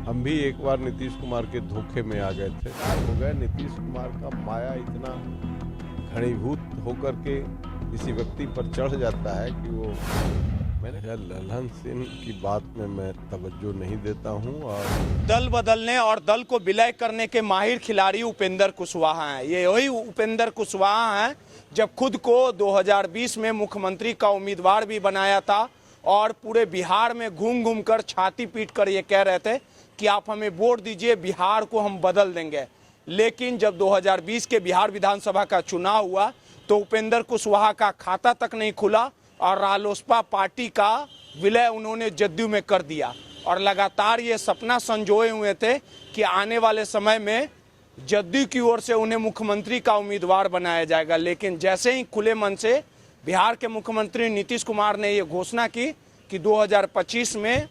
हम भी एक बार नीतीश कुमार के धोखे में आ गए थे। हो गए नीतीश कुमार का माया इतना घनीभूत होकर के किसी व्यक्ति पर चढ़ जाता है कि वो मैंने ललन सिंह की बात में मैं तवज्जो नहीं देता हूं। और दल बदलने और दल को विलय करने के माहिर खिलाड़ी उपेंद्र कुशवाहा हैं। ये वही उपेंद्र कुशवाहा हैं जब खुद को 2020 में मुख्यमंत्री का उम्मीदवार भी बनाया था और पूरे बिहार में घूम घूम कर छाती पीट कर ये कह रहे थे कि आप हमें वोट दीजिए, बिहार को हम बदल देंगे। लेकिन जब 2020 के बिहार विधानसभा का चुनाव हुआ तो उपेंद्र कुशवाहा का खाता तक नहीं खुला और रालोसपा पार्टी का विलय उन्होंने जदयू में कर दिया। और लगातार ये सपना संजोए हुए थे कि आने वाले समय में जदयू की ओर से उन्हें मुख्यमंत्री का उम्मीदवार बनाया जाएगा। लेकिन जैसे ही खुले मन से बिहार के मुख्यमंत्री नीतीश कुमार ने ये घोषणा की कि 2025 में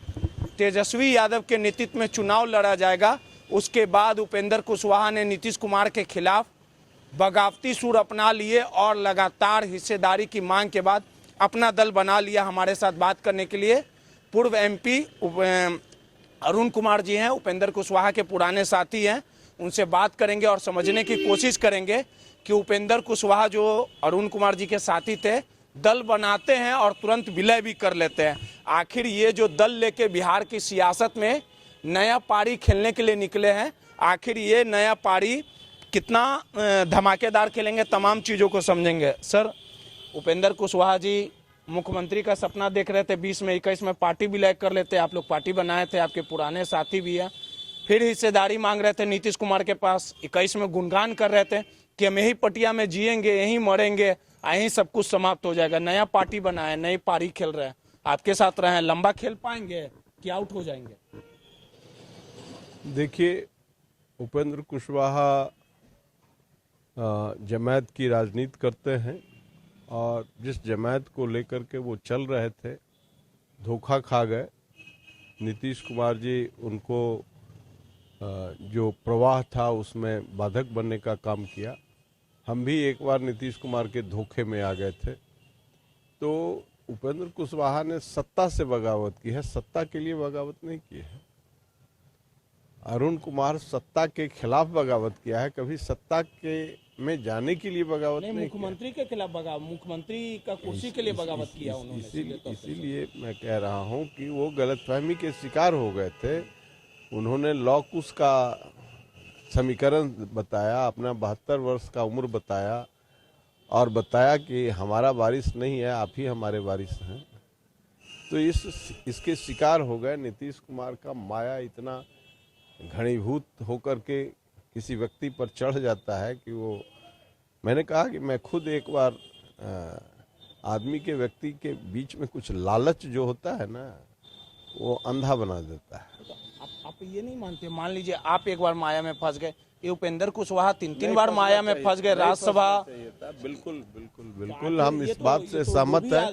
तेजस्वी यादव के नेतृत्व में चुनाव लड़ा जाएगा, उसके बाद उपेंद्र कुशवाहा ने नीतीश कुमार के खिलाफ बगावती सुर अपना लिए और लगातार हिस्सेदारी की मांग के बाद अपना दल बना लिया। हमारे साथ बात करने के लिए पूर्व एमपी अरुण कुमार जी हैं, उपेंद्र कुशवाहा के पुराने साथी हैं। उनसे बात करेंगे और समझने की कोशिश करेंगे कि उपेंद्र कुशवाहा जो अरुण कुमार जी के साथी थे, दल बनाते हैं और तुरंत विलय भी कर लेते हैं। आखिर ये जो दल लेके बिहार की सियासत में नया पारी खेलने के लिए निकले हैं, आखिर ये नया पारी कितना धमाकेदार खेलेंगे, तमाम चीज़ों को समझेंगे। सर, उपेंद्र कुशवाहा जी मुख्यमंत्री का सपना देख रहे थे, 20 में 21 में पार्टी विलय कर लेते, आप लोग पार्टी बनाए थे, आपके पुराने साथी भी हैं। फिर हिस्सेदारी मांग रहे थे नीतीश कुमार के पास, 21 में गुणगान कर रहे थे कि हम यही पटिया में जिएंगे, यहीं मरेंगे, यहीं सब कुछ समाप्त हो जाएगा। नया पार्टी बनाए, नई पारी खेल रहे हैं, आपके साथ रहे हैं, लंबा खेल पाएंगे कि आउट हो जाएंगे? देखिए, उपेंद्र कुशवाहा जमात की राजनीति करते हैं और जिस जमात को लेकर के वो चल रहे थे, धोखा खा गए। नीतीश कुमार जी उनको जो प्रवाह था उसमें बाधक बनने का काम किया। हम भी एक बार नीतीश कुमार के धोखे में आ गए थे। तो उपेंद्र कुशवाहा ने सत्ता से बगावत की है, सत्ता के लिए बगावत नहीं की है। अरुण कुमार सत्ता के खिलाफ बगावत किया है, कभी सत्ता के में जाने के लिए बगावत नहीं। मुख्यमंत्री के खिलाफ बगावत, मुख्यमंत्री का कुर्सी के लिए बगावत किया उन्होंने। इसीलिए मैं कह रहा हूं कि वो गलतफहमी के शिकार हो गए थे। उन्होंने लॉकुस का समीकरण बताया, अपना 72 वर्ष का उम्र बताया और बताया कि हमारा वारिस नहीं है, आप ही हमारे वारिस हैं। तो इसके शिकार हो गए। नीतीश कुमार का माया इतना घनीभूत होकर के किसी व्यक्ति पर चढ़ जाता है कि वो, मैंने कहा कि मैं खुद एक बार आदमी के व्यक्ति के बीच में कुछ लालच जो होता है ना, वो अंधा बना देता है। तो आप ये नहीं मानते, मान लीजिए आप एक बार माया में फंस गए, ये उपेंद्र कुशवाहा 3 बार माया में फंस गए, राज्यसभा। बिल्कुल बिल्कुल बिल्कुल, हम इस बात से सहमत है।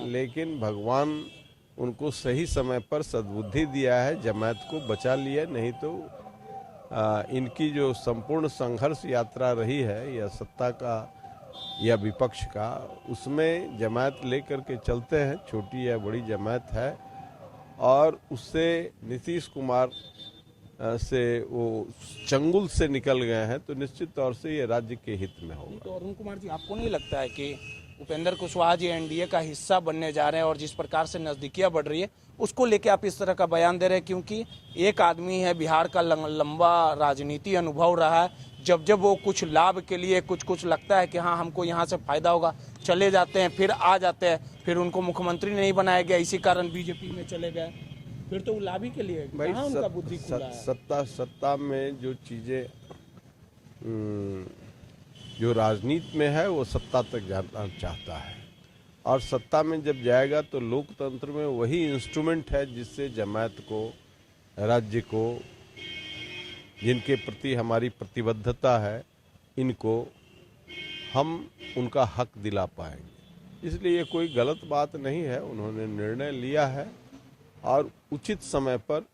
लेकिन भगवान उनको सही समय पर सद्बुद्धि दिया है, जमात को बचा लिया। नहीं तो इनकी जो संपूर्ण संघर्ष यात्रा रही है, या सत्ता का या विपक्ष का, उसमें जमात लेकर के चलते हैं, छोटी या बड़ी जमात है, और उससे नीतीश कुमार से वो चंगुल से निकल गए हैं। तो निश्चित तौर से ये राज्य के हित में होगा। तो अरुण कुमार जी, आपको नहीं लगता है कि उपेंद्र कुशवाहा जी एनडीए का हिस्सा बनने जा रहे हैं और जिस प्रकार से नजदीकियां बढ़ रही है उसको लेके आप इस तरह का बयान दे रहे हैं? क्योंकि एक आदमी है, बिहार का लंबा राजनीति अनुभव रहा है, जब जब वो कुछ लाभ के लिए कुछ लगता है कि हाँ हमको यहाँ से फायदा होगा, चले जाते हैं, फिर आ जाते हैं, फिर उनको मुख्यमंत्री नहीं बनाया गया, इसी कारण बीजेपी में चले गए, फिर तो लाभ ही के लिए। कहाँ उनका बुद्धि खुला है? सत्ता में जो चीजें जो राजनीति में है, वो सत्ता तक जाना चाहता है, और सत्ता में जब जाएगा तो लोकतंत्र में वही इंस्ट्रूमेंट है जिससे जमात को, राज्य को, जिनके प्रति हमारी प्रतिबद्धता है, इनको हम उनका हक दिला पाएंगे। इसलिए ये कोई गलत बात नहीं है। उन्होंने निर्णय लिया है और उचित समय पर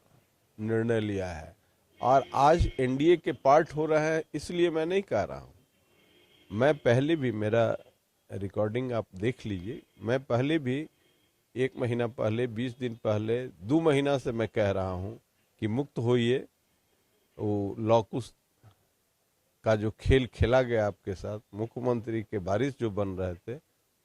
निर्णय लिया है, और आज एनडीए के पार्ट हो रहे हैं, इसलिए मैं नहीं कह रहा हूँ। मैं पहले भी, मेरा रिकॉर्डिंग आप देख लीजिए, मैं पहले भी 1 महीना पहले, 20 दिन पहले, 2 महीना से मैं कह रहा हूं कि मुक्त होइए। वो लॉकुस का जो खेल खेला गया आपके साथ, मुख्यमंत्री के बारिश जो बन रहे थे,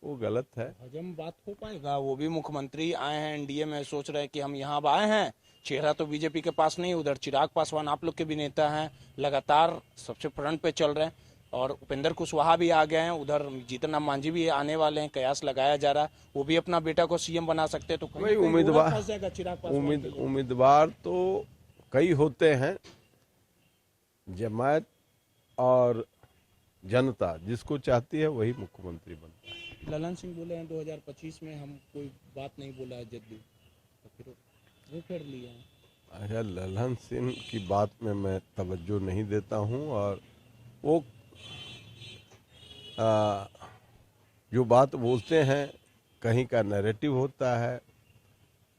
वो गलत है। हजम बात हो पाएगा? वो भी मुख्यमंत्री आए हैं एनडीए में, सोच रहे हैं कि हम यहाँ अब आए हैं, चेहरा तो बीजेपी के पास नहीं, उधर चिराग पासवान आप लोग के भी नेता हैं, लगातार सबसे फ्रंट पे चल रहे हैं, और उपेंद्र कुशवाहा भी आ गए हैं, उधर जीतन राम मांझी भी आने वाले हैं, कयास लगाया जा रहा है वो भी अपना बेटा को सीएम बना सकते हैं। तो भाई उम्मीदवार चिराग पासवान उम्मीदवार तो कई होते हैं, जमात और जनता जिसको चाहती है वही मुख्यमंत्री बनता है। ललन सिंह बोले हैं 2025 में हम कोई बात नहीं बोला है जदयू, तो फिर वो फेर लिया है। अच्छा, ललन सिंह की बात में मैं तवज्जो नहीं देता हूं, और वो जो बात बोलते हैं कहीं का नैरेटिव होता है,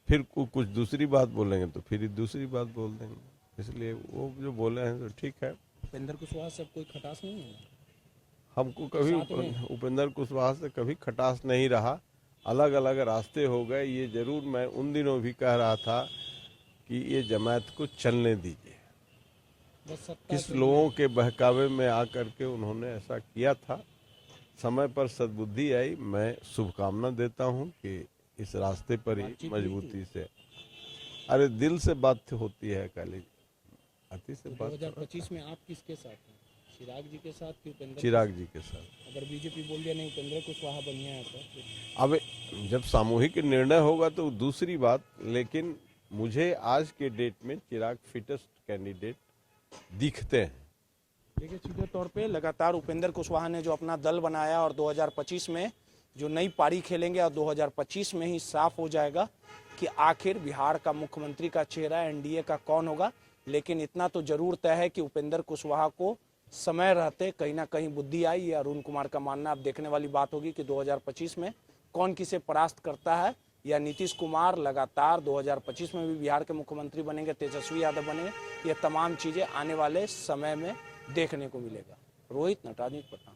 फिर कुछ दूसरी बात बोलेंगे तो फिर दूसरी बात बोल देंगे, इसलिए वो जो बोले हैं तो ठीक है। उपेंद्र कुशवाहा से कोई खटास नहीं है? हमको कभी उपेंद्र कुशवाहा से कभी खटास नहीं रहा, अलग अलग रास्ते हो गए। ये जरूर मैं उन दिनों भी कह रहा था कि ये जमात को चलने दीजिए, किस लोगों के बहकावे में आकर के उन्होंने ऐसा किया था। समय पर सद्बुद्धि आई, मैं शुभकामना देता हूं कि इस रास्ते पर ही मजबूती से, अरे दिल से बात होती है काली, अति से बात। 2025 में आप किसके साथ हैं? चिराग जी के साथ कि उपेंद्र? चिराग जी के साथ। अगर बीजेपी बोल दिया नहीं उपेंद्र कुशवाहा बढ़िया है तो अब जब सामूहिक निर्णय होगा तो दूसरी बात, लेकिन मुझे आज के डेट में चिराग फिटेस्ट कैंडिडेट दिखते हैं। देखिए, सीधे तौर पे लगातार उपेंद्र कुशवाहा ने जो अपना दल बनाया और 2025 में जो नई पारी खेलेंगे, और 2025 में ही साफ हो जाएगा कि आखिर बिहार का मुख्यमंत्री का चेहरा एनडीए का कौन होगा। लेकिन इतना तो जरूर तय है कि उपेंद्र कुशवाहा को समय रहते कहीं ना कहीं बुद्धि आई। ये अरुण कुमार का मानना, अब देखने वाली बात होगी कि 2025 में कौन किसे परास्त करता है, या नीतीश कुमार लगातार 2025 में भी बिहार के मुख्यमंत्री बनेंगे, तेजस्वी यादव बनेंगे। ये तमाम चीजें आने वाले समय में देखने को मिलेगा। रोहित, नटराज, पटना।